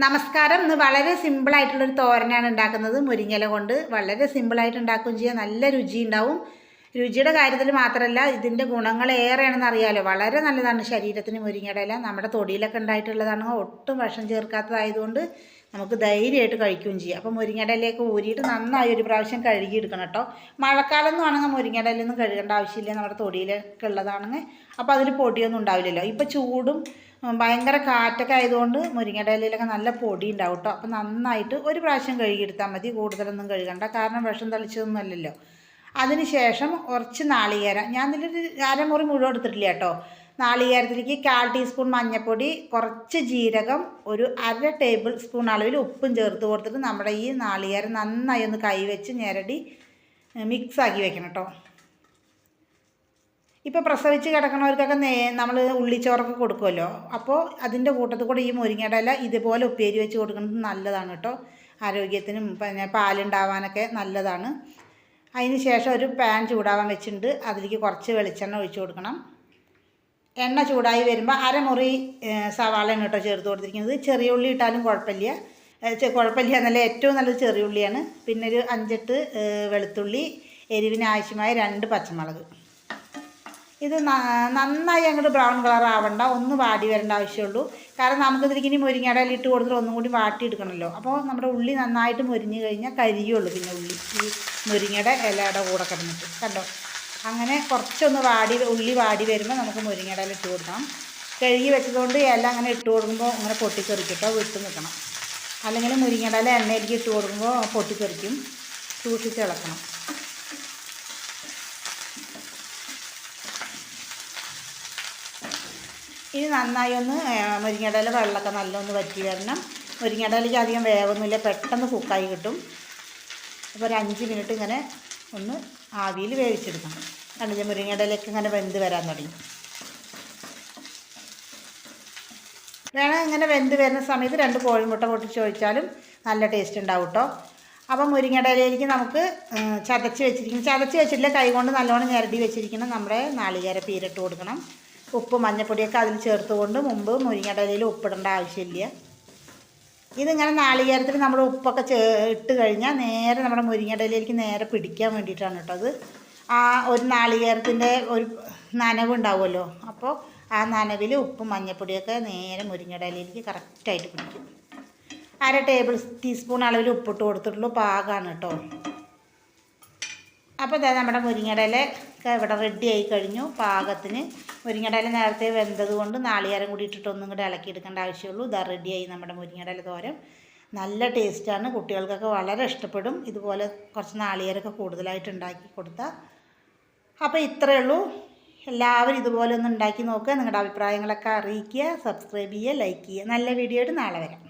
നമസ്കാരം. ഇന്ന് വളരെ സിമ്പിളായിട്ടുള്ളൊരു തോരനാണ് ഉണ്ടാക്കുന്നത്. മുരിങ്ങയില കൊണ്ട് വളരെ സിമ്പിളായിട്ട് ഉണ്ടാക്കുകയും ചെയ്യാം. നല്ല രുചി ഉണ്ടാവും. രുചിയുടെ കാര്യത്തിൽ മാത്രമല്ല, ഇതിൻ്റെ ഗുണങ്ങൾ ഏറെയാണെന്ന് അറിയാമല്ലോ. വളരെ നല്ലതാണ് ശരീരത്തിന് മുരിങ്ങയുടെ ഇല. നമ്മുടെ തൊടിയിലൊക്കെ ഉണ്ടായിട്ടുള്ളതാണ്. ഒട്ടും വിഷം ചേർക്കാത്തതായതുകൊണ്ട് നമുക്ക് ധൈര്യമായിട്ട് കഴിക്കുകയും ചെയ്യാം. അപ്പോൾ മുരിങ്ങയുടെ ഇലയൊക്കെ ഊരിയിട്ട് നന്നായി ഒരു പ്രാവശ്യം കഴുകിയെടുക്കണം കേട്ടോ. മഴക്കാലം എന്ന് ആണെങ്കിൽ മുരിങ്ങയുടെ ഇലയൊന്നും കഴുകേണ്ട ആവശ്യമില്ല. നമ്മുടെ തൊടിയിലൊക്കെ ഉള്ളതാണെങ്കിൽ അപ്പോൾ അതിൽ പൊടിയൊന്നും ഉണ്ടാവില്ലല്ലോ. ഇപ്പോൾ ചൂടും ഭയങ്കര കാറ്റൊക്കെ ആയതുകൊണ്ട് മുരിങ്ങയുടെ ഇലയിലൊക്കെ നല്ല പൊടി ഉണ്ടാവും കേട്ടോ. അപ്പോൾ നന്നായിട്ട് ഒരു പ്രാവശ്യം കഴുകിയെടുത്താൽ മതി. കൂടുതലൊന്നും കഴുകണ്ട, കാരണം വിഷം തളിച്ചതൊന്നും അല്ലല്ലോ. അതിന് ശേഷം കുറച്ച് നാളികേരം, ഞാൻ ഇതിലൊരു അരമുറി മുഴുവൻ എടുത്തിട്ടില്ല കേട്ടോ. നാളികേരത്തിലേക്ക് 1/4 ടീസ്പൂൺ മഞ്ഞൾപ്പൊടി, കുറച്ച് ജീരകം, ഒരു 1/2 ടേബിൾ സ്പൂൺ അളവിൽ ഉപ്പും ചേർത്ത് കൊടുത്തിട്ട് നമ്മുടെ ഈ നാളികേരം നന്നായി ഒന്ന് കൈവച്ച് ഞെരടി മിക്സാക്കി വെക്കണം കേട്ടോ. ഇപ്പോൾ പ്രസവിച്ച് കിടക്കണവർക്കൊക്കെ നമ്മൾ ഉള്ളിച്ചോറൊക്കെ കൊടുക്കുമല്ലോ. അപ്പോൾ അതിൻ്റെ കൂട്ടത്തിൽ കൂടെ ഈ മുരിങ്ങയുടെ ഇല ഇതുപോലെ ഉപ്പേരി വെച്ച് കൊടുക്കുന്നത് നല്ലതാണ് കേട്ടോ. ആരോഗ്യത്തിനും പിന്നെ പാലുണ്ടാവാനൊക്കെ നല്ലതാണ്. അതിന് ശേഷം ഒരു പാൻ ചൂടാവാൻ വെച്ചിട്ടുണ്ട്. അതിലേക്ക് കുറച്ച് വെളിച്ചെണ്ണ ഒഴിച്ച് കൊടുക്കണം. എണ്ണ ചൂടായി വരുമ്പോൾ അരമുറി സവാളയാണ് കേട്ടോ ചേർത്ത് കൊടുത്തിരിക്കുന്നത്. ചെറിയ ഉള്ളി ഇട്ടാലും കുഴപ്പമില്ല എന്നല്ല, ഏറ്റവും നല്ലത് ചെറിയ ഉള്ളിയാണ്. പിന്നെ ഒരു 5-8 വെളുത്തുള്ളി, എരിവിന് ആവശ്യമായ 2 പച്ചമുളക്. ഇത് നന്നായി അങ്ങോട്ട് ബ്രൗൺ കളർ ആവണ്ട, ഒന്ന് വാടി വരേണ്ട ആവശ്യമുള്ളൂ. കാരണം നമുക്കിതിലേക്ക് ഇനി മുരിങ്ങയുടെ ഇല ഇട്ട് കൊടുത്തിട്ട് ഒന്നും കൂടി വാട്ടിയെടുക്കണമല്ലോ. അപ്പോൾ നമ്മുടെ ഉള്ളി നന്നായിട്ട് മുരിഞ്ഞ് കഴിഞ്ഞാൽ കരിയുള്ളൂ. പിന്നെ ഈ മുരിങ്ങയുടെ ഇലയുടെ കൂടെ കിടന്നിട്ട് കണ്ടോ. അങ്ങനെ കുറച്ചൊന്ന് ഉള്ളി വാടി വരുമ്പോൾ നമുക്ക് മുരിങ്ങയുടെ ഇല ഇട്ട് കൊടുക്കണം. കഴുകി വെച്ചതുകൊണ്ട് ഇല അങ്ങനെ ഇട്ട് കൊടുക്കുമ്പോൾ അങ്ങനെ പൊട്ടിത്തെറിക്കട്ടോ, വിട്ട് നിൽക്കണം. അല്ലെങ്കിൽ മുരിങ്ങയുടെ ഇല എണ്ണയിലേക്ക് ഇട്ട് കൊടുക്കുമ്പോൾ പൊട്ടിത്തെറിക്കും. സൂക്ഷിച്ച് ഇളക്കണം. ഇനി നന്നായി ഒന്ന് മുരിങ്ങയുടെ ഇല വെള്ളമൊക്കെ നല്ലൊന്ന് വറ്റി വരണം. മുരിങ്ങയുടെ ഇലയ്ക്ക് അധികം വേവൊന്നുമില്ല, പെട്ടെന്ന് കുക്കായി കിട്ടും. അപ്പോൾ ഒരു 5 മിനിറ്റ് ഇങ്ങനെ ഒന്ന് ആവിയിൽ വേവിച്ചെടുക്കണം. കണ്ടില്ല, മുരിങ്ങയുടെ ഇലയ്ക്ക് ഇങ്ങനെ വെന്ത് വരാൻ തുടങ്ങി. വേണം ഇങ്ങനെ വെന്ത് വരുന്ന സമയത്ത് 2 കോഴിമുട്ട പൊട്ടിച്ച് ഒഴിച്ചാലും നല്ല ടേസ്റ്റ് ഉണ്ടാവും കേട്ടോ. അപ്പം മുരിങ്ങയുടെ ഇലയിലേക്ക് നമുക്ക് ചതച്ച് വെച്ചിട്ടില്ല, കൈകൊണ്ട് നല്ലോണം ഞെരടി വെച്ചിരിക്കണം നമ്മുടെ നാളികേര പീരിട്ട് കൊടുക്കണം. ഉപ്പ് മഞ്ഞൾപ്പൊടിയൊക്കെ അതിൽ ചേർത്തുകൊണ്ട് മുമ്പ് മുരിങ്ങയുടെ ഇലയിൽ ഉപ്പിടേണ്ട ആവശ്യമില്ല. ഇതിങ്ങനെ നാളികേരത്തിൽ നമ്മൾ ഉപ്പൊക്കെ ഇട്ട് കഴിഞ്ഞാൽ നേരെ നമ്മുടെ മുരിങ്ങയുടെ ഇലയിലേക്ക് നേരെ പിടിക്കാൻ വേണ്ടിയിട്ടാണ് കേട്ടോ. അത് ആ ഒരു നാളികേരത്തിൻ്റെ ഒരു നനവുണ്ടാവുമല്ലോ. അപ്പോൾ ആ നനവിൽ ഉപ്പും മഞ്ഞൾപ്പൊടിയൊക്കെ നേരെ മുരിങ്ങയുടെ ഇലയിലേക്ക് കറക്റ്റായിട്ട് പിടിക്കും. 1/2 ടേബിൾ ടീസ്പൂൺ അളവിൽ ഉപ്പിട്ട് കൊടുത്തിട്ടുള്ളൂ, പാകമാണ് കേട്ടോ. അപ്പോൾ ഇതാ നമ്മുടെ മുരിങ്ങയുടെ ഇല ഒക്കെ ഇവിടെ റെഡി ആയി കഴിഞ്ഞു. പാകത്തിന് മുരിങ്ങയുടെ ഇല നേരത്തെ വെന്തത് കൊണ്ട് നാളികേരം കൂടി ഇട്ടിട്ട് ഒന്നും കൂടി ഇളക്കിയെടുക്കേണ്ട ആവശ്യമുള്ളൂ. ഇതാ റെഡിയായി നമ്മുടെ മുരിങ്ങയുടെ ഇല തോരൻ. നല്ല ടേസ്റ്റാണ്, കുട്ടികൾക്കൊക്കെ വളരെ ഇഷ്ടപ്പെടും. ഇതുപോലെ കുറച്ച് നാളികേരമൊക്കെ കൂടുതലായിട്ട് ഉണ്ടാക്കി കൊടുത്താൽ. അപ്പോൾ ഇത്രയേ ഉള്ളൂ. എല്ലാവരും ഇതുപോലെ ഒന്ന് ഉണ്ടാക്കി നോക്കുക. നിങ്ങളുടെ അഭിപ്രായങ്ങളൊക്കെ അറിയിക്കുക, സബ്സ്ക്രൈബ് ചെയ്യുക, ലൈക്ക് ചെയ്യുക. നല്ല വീഡിയോ ആയിട്ട് നാളെ വരാം.